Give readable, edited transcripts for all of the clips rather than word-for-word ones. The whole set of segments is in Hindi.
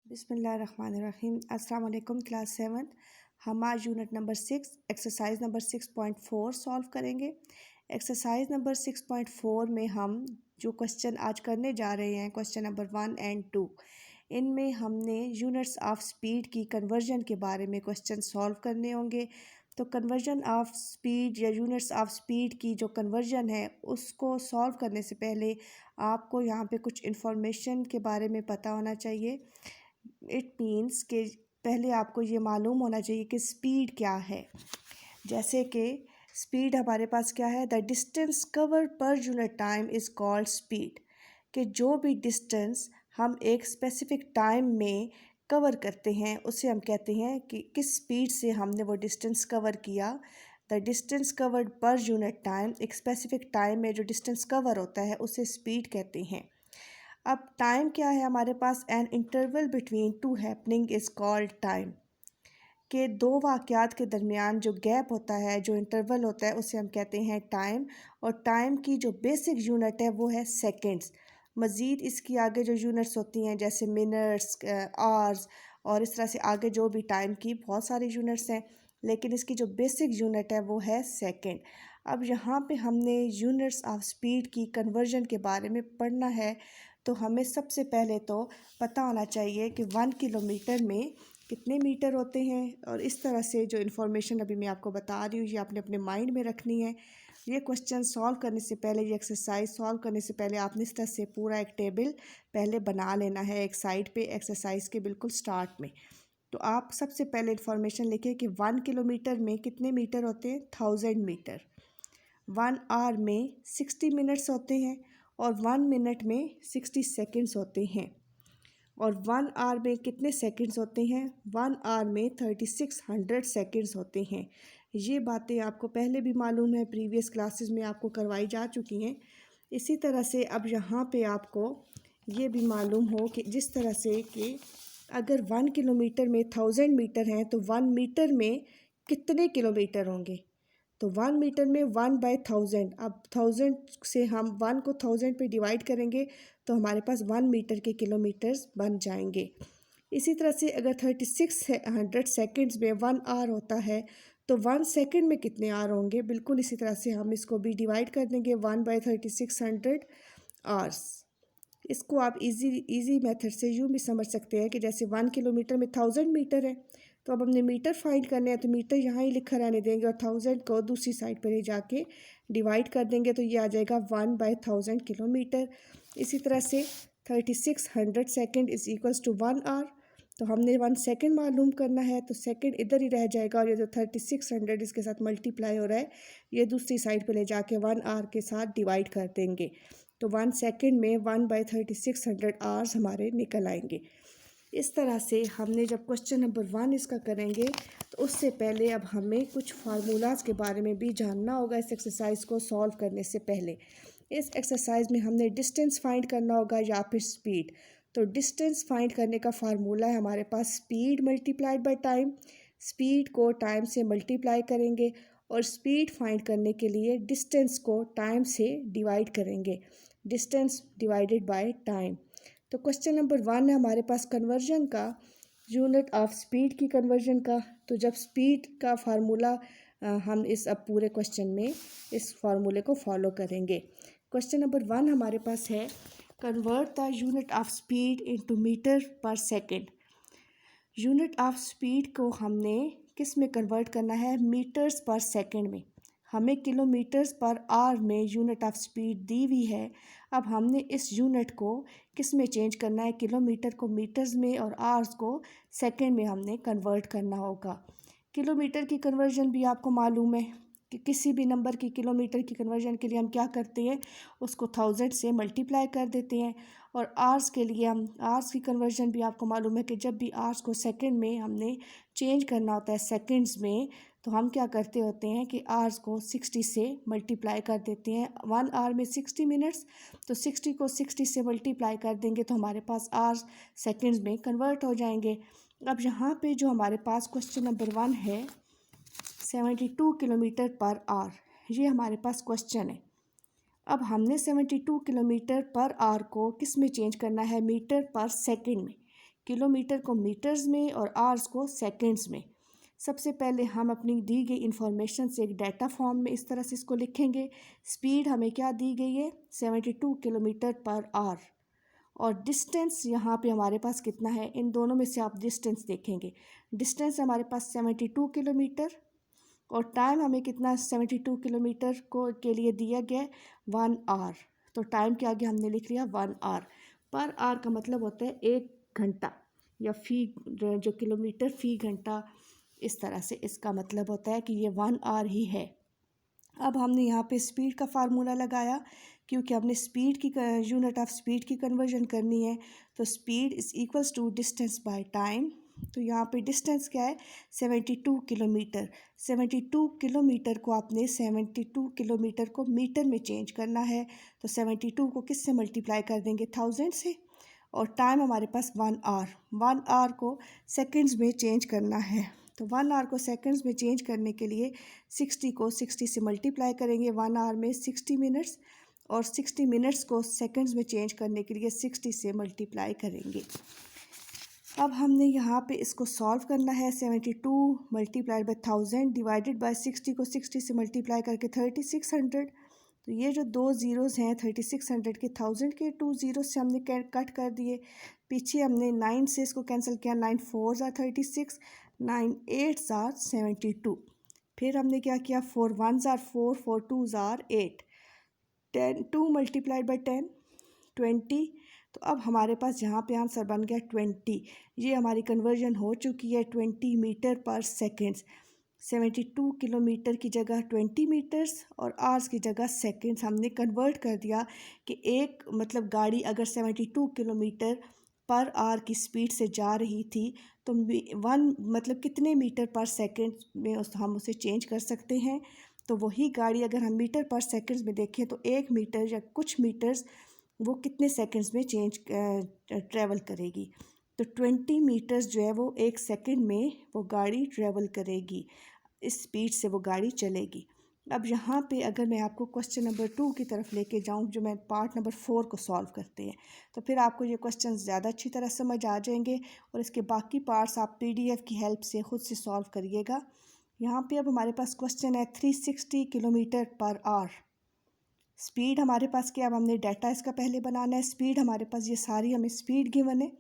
बिस्मिल्लाहिर्रहमानिर्रहीम। अस्सलाम वालेकुम क्लास 7। हम आज unit number 6 exercise number 6.4 solve करेंगे। एक्सरसाइज नंबर 6.4 में हम जो क्वेश्चन आज करने जा रहे हैं, क्वेश्चन नंबर 1 एंड 2, इनमें हमने यूनिट्स ऑफ स्पीड की कन्वर्जन के बारे में क्वेश्चन सॉल्व करने होंगे। तो कन्वर्जन ऑफ स्पीड या यूनिट्स ऑफ स्पीड की जो कन्वर्जन है उसको सॉल्व करने से पहले आपको यहाँ पे कुछ इन्फॉर्मेशन के बारे में पता होना चाहिए। इट मीन्स कि पहले आपको ये मालूम होना चाहिए कि स्पीड क्या है। जैसे कि स्पीड हमारे पास क्या है, the distance cover per unit time is called speed. कि जो भी डिस्टेंस हम एक स्पेसिफिक टाइम में कवर करते हैं उसे हम कहते हैं कि किस स्पीड से हमने वो डिस्टेंस कवर किया। The distance covered per unit time, एक स्पेसिफिक टाइम में जो डिस्टेंस कवर होता है उसे स्पीड कहते हैं। अब टाइम क्या है हमारे पास, an interval between two happening is called time. के दो वाक़यात के दरमियान जो गैप होता है, जो इंटरवल होता है, उसे हम कहते हैं टाइम। और टाइम की जो बेसिक यूनिट है वो है सेकेंड्स। मज़ीद इसकी आगे जो यूनिट्स होती हैं जैसे मिनट्स, आवर्स और इस तरह से आगे जो भी टाइम की बहुत सारी यूनिट्स हैं, लेकिन इसकी जो बेसिक यूनिट है वो है सेकेंड। अब यहाँ पे हमने यूनिट्स ऑफ स्पीड की कन्वर्जन के बारे में पढ़ना है। तो हमें सबसे पहले तो पता होना चाहिए कि 1 किलोमीटर में कितने मीटर होते हैं। और इस तरह से जो इन्फॉर्मेशन अभी मैं आपको बता रही हूँ ये आपने अपने माइंड में रखनी है। ये क्वेश्चन सॉल्व करने से पहले, ये एक्सरसाइज सॉल्व करने से पहले आपने इस तरह से पूरा एक टेबल पहले बना लेना है एक साइड पे, एक्सरसाइज के बिल्कुल स्टार्ट में। तो आप सबसे पहले इन्फॉर्मेशन लिखें कि 1 किलोमीटर में कितने मीटर होते हैं, 1000 मीटर। 1 आवर में 60 मिनट्स होते हैं और 1 मिनट में 60 सेकेंड्स होते हैं। और 1 आवर में कितने सेकंड्स होते हैं, 1 आवर में 3600 सेकंड्स होते हैं। ये बातें आपको पहले भी मालूम है, प्रीवियस क्लासेस में आपको करवाई जा चुकी हैं। इसी तरह से अब यहाँ पे आपको ये भी मालूम हो कि जिस तरह से कि अगर 1 किलोमीटर में 1000 मीटर हैं तो 1 मीटर में कितने किलोमीटर होंगे। तो 1 मीटर में 1/1000। अब 1000 से हम 1 को 1000 पे डिवाइड करेंगे तो हमारे पास 1 मीटर के किलोमीटर्स बन जाएंगे। इसी तरह से अगर 3600 सेकंड्स में 1 आवर होता है तो 1 सेकंड में कितने आवर होंगे। बिल्कुल इसी तरह से हम इसको भी डिवाइड कर देंगे 1/3600 आवर्स। इसको आप इजी मेथड से यूँ भी समझ सकते हैं कि जैसे 1 किलोमीटर में 1000 मीटर है तो अब हमने मीटर फाइंड करने हैं तो मीटर यहाँ ही लिखा रहने देंगे और 1000 को दूसरी साइड पर ले जाके डिवाइड कर देंगे तो ये आ जाएगा 1/1000 किलोमीटर। इसी तरह से 3600 second is equals to 1 hour. तो हमने 1 सेकेंड मालूम करना है तो सेकेंड इधर ही रह जाएगा और ये जो 3600 इसके साथ मल्टीप्लाई हो रहा है ये दूसरी साइड पे ले जाके 1 आवर के साथ डिवाइड कर देंगे। तो 1 सेकेंड में 1/3600 आवर्स हमारे निकल आएंगे। इस तरह से हमने जब क्वेश्चन नंबर 1 इसका करेंगे तो उससे पहले अब हमें कुछ फार्मूलाज के बारे में भी जानना होगा इस एक्सरसाइज को सॉल्व करने से पहले। इस एक्सरसाइज में हमने डिस्टेंस फाइंड करना होगा या फिर स्पीड। तो डिस्टेंस फाइंड करने का फार्मूला है हमारे पास speed multiplied by time. Speed को टाइम से मल्टीप्लाई करेंगे और स्पीड फाइंड करने के लिए डिस्टेंस को टाइम से डिवाइड करेंगे, डिस्टेंस डिवाइडेड बाय टाइम। तो क्वेश्चन नंबर 1 है हमारे पास कन्वर्जन का, यूनिट ऑफ स्पीड की कन्वर्जन का। तो जब स्पीड का फार्मूला हम इस अब पूरे क्वेश्चन में इस फार्मूले को फॉलो करेंगे। क्वेश्चन नंबर 1 हमारे पास है, convert the unit of speed into metre per second. Unit of speed को हमने किस में कन्वर्ट करना है, मीटर्स पर सेकेंड में। हमें किलोमीटर्स पर आवर में यूनिट ऑफ स्पीड दी हुई है। अब हमने इस यूनिट को किस में चेंज करना है, किलोमीटर को मीटर्स में और आवर्स को सेकेंड में हमने कन्वर्ट करना होगा। किलोमीटर की कन्वर्जन भी आपको मालूम है कि किसी भी नंबर की किलोमीटर की कन्वर्जन के लिए हम क्या करते हैं, उसको 1000 से मल्टीप्लाई कर देते हैं। और आवर्स के लिए हम आवर्स की कन्वर्जन भी आपको मालूम है कि जब भी आवर्स को सेकंड में हमने चेंज करना होता है सेकंड्स में, तो हम क्या करते होते हैं कि आवर्स को 60 से मल्टीप्लाई कर देते हैं। 1 आवर में 60 मिनट्स, तो 60 को 60 से मल्टीप्लाई कर देंगे तो हमारे पास आवर्स सेकंड्स में कन्वर्ट हो जाएंगे। अब यहाँ पे जो हमारे पास क्वेश्चन नंबर 1 है 72 किलोमीटर पर आवर, ये हमारे पास क्वेश्चन है। अब हमने 72 किलोमीटर पर आवर को किस में चेंज करना है, मीटर पर सेकंड में। किलोमीटर को मीटर्स में और आवर्स को सेकंड्स में। सबसे पहले हम अपनी दी गई इंफॉर्मेशन से एक डाटा फॉर्म में इस तरह से इसको लिखेंगे। स्पीड हमें क्या दी गई है, 72 किलोमीटर पर आवर, और डिस्टेंस यहाँ पे हमारे पास कितना है, इन दोनों में से आप डिस्टेंस देखेंगे। डिस्टेंस हमारे पास 72 किलोमीटर, और टाइम हमें कितना 72 किलोमीटर को के लिए दिया गया है 1 आवर। तो टाइम के आगे हमने लिख लिया 1 आवर। पर आवर का मतलब होता है 1 घंटा, या फी जो किलोमीटर फी घंटा, इस तरह से इसका मतलब होता है कि ये 1 आवर ही है। अब हमने यहाँ पे स्पीड का फार्मूला लगाया, क्योंकि हमने स्पीड की यूनिट ऑफ स्पीड की कन्वर्जन करनी है। तो speed is equals to distance by time. तो यहाँ पे डिस्टेंस क्या है, 72 किलोमीटर। 72 किलोमीटर को आपने 72 किलोमीटर को मीटर में चेंज करना है। तो 72 को किस से मल्टीप्लाई कर देंगे, 1000 से। और टाइम हमारे पास 1 आवर। 1 आवर को सेकंड्स में चेंज करना है। तो 1 आवर को सेकंड्स में चेंज करने के लिए 60 को 60 से मल्टीप्लाई करेंगे। 1 आवर में 60 मिनट्स, और 60 मिनट्स को सेकंड्स में चेंज करने के लिए 60 से मल्टीप्लाई करेंगे। अब हमने यहाँ पे इसको सॉल्व करना है। 72 मल्टीप्लाइड बाई 1000 डिवाइडेड बाय 60 को 60 से मल्टीप्लाई करके 3600। तो ये जो दो ज़ीरोज़ हैं 3600 के, 1000 के 2 ज़ीरो से हमने कट कर दिए। पीछे हमने 9 से इसको कैंसिल किया, 9 4 आर 36, 9 8 आर 72। फिर हमने क्या किया, 4 1 आर 4, 4 2 आर 8, 10 2 मल्टीप्लाइड बाई 10 20। तो अब हमारे पास यहाँ पे आंसर बन गया 20। ये हमारी कन्वर्जन हो चुकी है 20 मीटर पर सेकेंड्स। 72 किलोमीटर की जगह 20 मीटर्स और आवर्स की जगह सेकेंड्स हमने कन्वर्ट कर दिया। कि एक मतलब गाड़ी अगर 72 किलोमीटर पर आवर की स्पीड से जा रही थी, तो 1 मतलब कितने मीटर पर सेकेंड में हम उसे चेंज कर सकते हैं। तो वही गाड़ी अगर हम मीटर पर सेकेंड्स में देखें, तो 1 मीटर या कुछ मीटर्स वो कितने सेकंड्स में चेंज ट्रैवल करेगी। तो 20 मीटर्स जो है वो 1 सेकंड में वो गाड़ी ट्रैवल करेगी, इस स्पीड से वो गाड़ी चलेगी। अब यहाँ पे अगर मैं आपको क्वेश्चन नंबर 2 की तरफ लेके जाऊँ, जो मैं पार्ट नंबर 4 को सॉल्व करते हैं, तो फिर आपको ये क्वेश्चन ज़्यादा अच्छी तरह समझ आ जाएंगे, और इसके बाकी पार्ट्स आप PDF की हेल्प से ख़ुद से सॉल्व करिएगा। यहाँ पे अब हमारे पास क्वेश्चन है 360 किलोमीटर पर आवर। स्पीड हमारे पास क्या, अब हमने डाटा इसका पहले बनाना है। स्पीड हमारे पास ये सारी हमें स्पीड गिवन है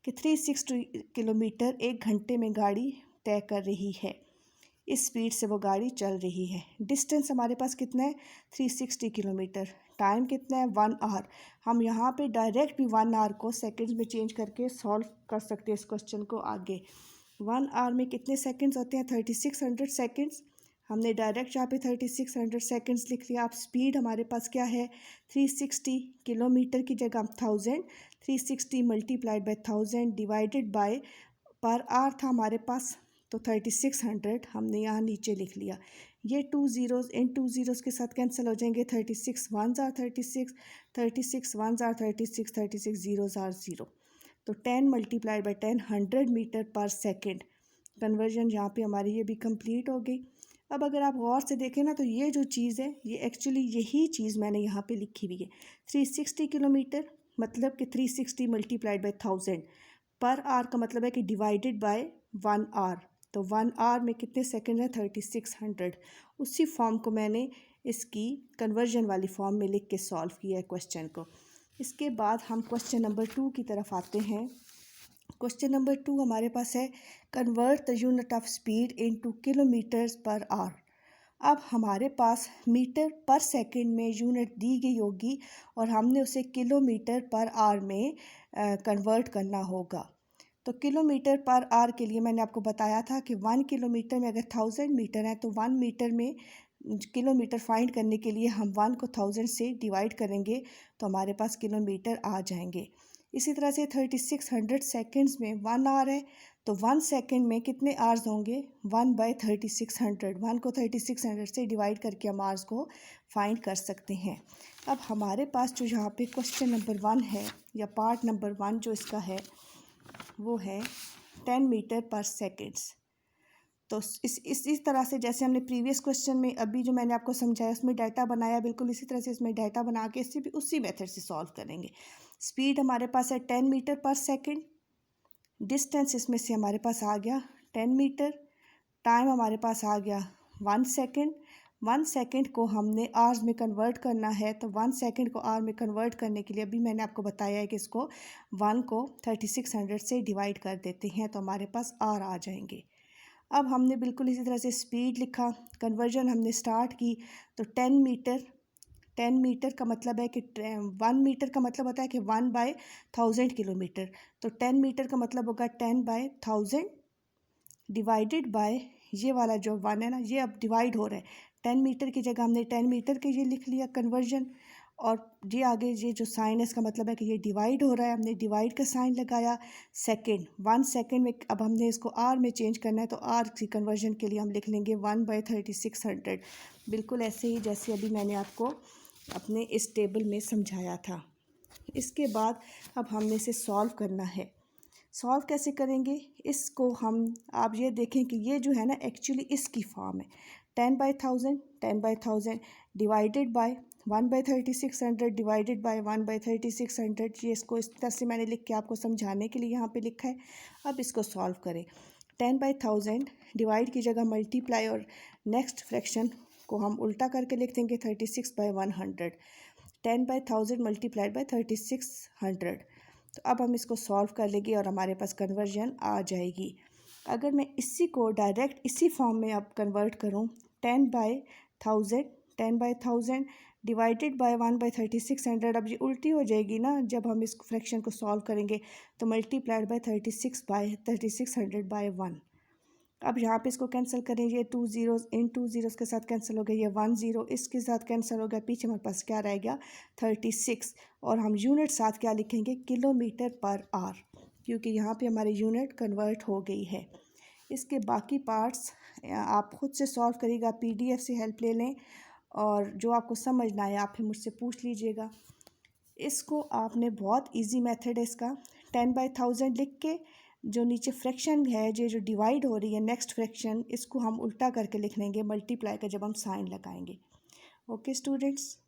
कि 360 किलोमीटर 1 घंटे में गाड़ी तय कर रही है, इस स्पीड से वो गाड़ी चल रही है। डिस्टेंस हमारे पास कितना है, 360 किलोमीटर। टाइम कितना है, 1 आवर। हम यहाँ पे डायरेक्ट भी 1 आवर को सेकंड्स में चेंज करके सॉल्व कर सकते हैं इस क्वेश्चन को आगे। 1 आवर में कितने सेकंड्स होते हैं, 3600 सेकंड्स। हमने डायरेक्ट यहाँ पे 3600 सेकंड्स लिख लिया। अब स्पीड हमारे पास क्या है, 360 किलोमीटर की जगह 1000, 360 multiplied by 1000 divided by per hour था हमारे पास, तो 3600 हमने यहाँ नीचे लिख लिया। ये 2 ज़ीरोज़ इन 2 ज़ीरोज़ के साथ कैंसिल हो जाएंगे। 36 1 आर 36, 36 1 आर 36, 36 ज़ीरोज़ आर 0। तो 10 multiplied by 10 100 metre per second. Conversion यहाँ पे हमारी ये भी कंप्लीट हो गई। अब अगर आप गौर से देखें ना, तो ये जो चीज़ है ये एक्चुअली यही चीज़ मैंने यहाँ पे लिखी हुई है। 360 किलोमीटर मतलब कि 360 मल्टीप्लाइड बाई 1000 पर आवर का मतलब है कि डिवाइडेड बाय 1 आवर। तो 1 आवर में कितने सेकंड है, 3600। उसी फॉर्म को मैंने इसकी कन्वर्जन वाली फॉर्म में लिख के सॉल्व किया है क्वेश्चन को। इसके बाद हम क्वेश्चन नंबर 2 की तरफ आते हैं। क्वेश्चन नंबर 2 हमारे पास है, convert the unit of speed into kilometres per hour. अब हमारे पास मीटर पर सेकंड में यूनिट दी गई होगी, और हमने उसे किलोमीटर पर आवर में कन्वर्ट करना होगा। तो किलोमीटर पर आवर के लिए मैंने आपको बताया था कि 1 किलोमीटर में अगर 1000 मीटर है, तो 1 मीटर में किलोमीटर फाइंड करने के लिए हम 1 को 1000 से डिवाइड करेंगे, तो हमारे पास किलोमीटर आ जाएंगे। इसी तरह से 3600 सेकंड्स में 1 आवर है, तो 1 सेकंड में कितने आवर्स होंगे, 1 बाई 3600। 1 को 3600 से डिवाइड करके हम आवर्स को फाइंड कर सकते हैं। अब हमारे पास जो यहाँ पे क्वेश्चन नंबर 1 है, या पार्ट नंबर 1 जो इसका है, वो है 10 मीटर पर सेकेंड्स। तो इस तरह से जैसे हमने प्रीवियस क्वेश्चन में अभी जो मैंने आपको समझाया उसमें डाटा बनाया, बिल्कुल इसी तरह से इसमें डाटा बना के इसी भी उसी मेथड से सॉल्व करेंगे। स्पीड हमारे पास है 10 मीटर पर सेकंड, डिस्टेंस इसमें से हमारे पास आ गया 10 मीटर, टाइम हमारे पास आ गया 1 सेकेंड। 1 सेकेंड को हमने आवर्स में कन्वर्ट करना है, तो 1 सेकेंड को आवर में कन्वर्ट करने के लिए अभी मैंने आपको बताया है कि इसको 1 को 3600 से डिवाइड कर देते हैं तो हमारे पास आवर आ जाएंगे। अब हमने बिल्कुल इसी तरह से स्पीड लिखा, कन्वर्जन हमने स्टार्ट की, तो 10 मीटर, 10 मीटर का मतलब है कि 1 मीटर का मतलब होता है कि 1/1000 किलोमीटर, तो 10 मीटर का मतलब होगा 10/1000 डिवाइडेड बाय ये वाला जो 1 है ना, ये अब डिवाइड हो रहा है। 10 मीटर की जगह हमने 10 मीटर के ये लिख लिया कन्वर्जन, और ये आगे ये जो साइन है इसका मतलब है कि ये डिवाइड हो रहा है, हमने डिवाइड का साइन लगाया। सेकेंड, 1 सेकेंड में अब हमने इसको आर में चेंज करना है, तो आर की कन्वर्जन के लिए हम लिख लेंगे 1/3600, बिल्कुल ऐसे ही जैसे अभी मैंने आपको अपने इस टेबल में समझाया था। इसके बाद अब हमने इसे सॉल्व करना है। सॉल्व कैसे करेंगे इसको हम, आप ये देखें कि ये जो है ना एक्चुअली इसकी फॉर्म है 10/1000, 10/1000 डिवाइडेड बाय 1/3600 डिवाइडेड बाय 1/3600। ये इसको इस तरह से मैंने लिख के आपको समझाने के लिए यहाँ पे लिखा है। अब इसको सॉल्व करें। 10/1000 डिवाइड की जगह मल्टीप्लाई और नेक्स्ट फ्रैक्शन को हम उल्टा करके लिख देंगे 36/100। 10/1000 मल्टीप्लाइड बाय 3600। तो अब हम इसको सॉल्व कर लेंगे और हमारे पास कन्वर्जन आ जाएगी। अगर मैं इसी को डायरेक्ट इसी फॉर्म में अब कन्वर्ट करूँ, 10/1000, 10/1000 डिवाइडेड बाय 1/3600, अब ये उल्टी हो जाएगी ना जब हम इस फ्रैक्शन को सॉल्व करेंगे, तो मल्टीप्लाइड बाय 36/3600/1। अब यहाँ पे इसको कैंसिल करेंगे, ये 2 ज़ीरोज़ इन 2 ज़ीरोज़ के साथ कैंसिल हो गया, ये 1 ज़ीरो इसके साथ कैंसिल हो गया, पीछे हमारे पास क्या रह गया 36, और हम यूनिट साथ क्या लिखेंगे किलोमीटर पर आवर, क्योंकि यहाँ पे हमारी यूनिट कन्वर्ट हो गई है। इसके बाकी पार्ट्स आप ख़ुद से सॉल्व करिएगा, PDF से हेल्प ले लें, और जो आपको समझ ना आए आप फिर मुझसे पूछ लीजिएगा। इसको आपने बहुत इजी मेथड है इसका, 10/1000 लिख के जो नीचे फ्रैक्शन है ये जो डिवाइड हो रही है नेक्स्ट फ्रैक्शन, इसको हम उल्टा करके लिख लेंगे मल्टीप्लाई का जब हम साइन लगाएंगे। Okay students.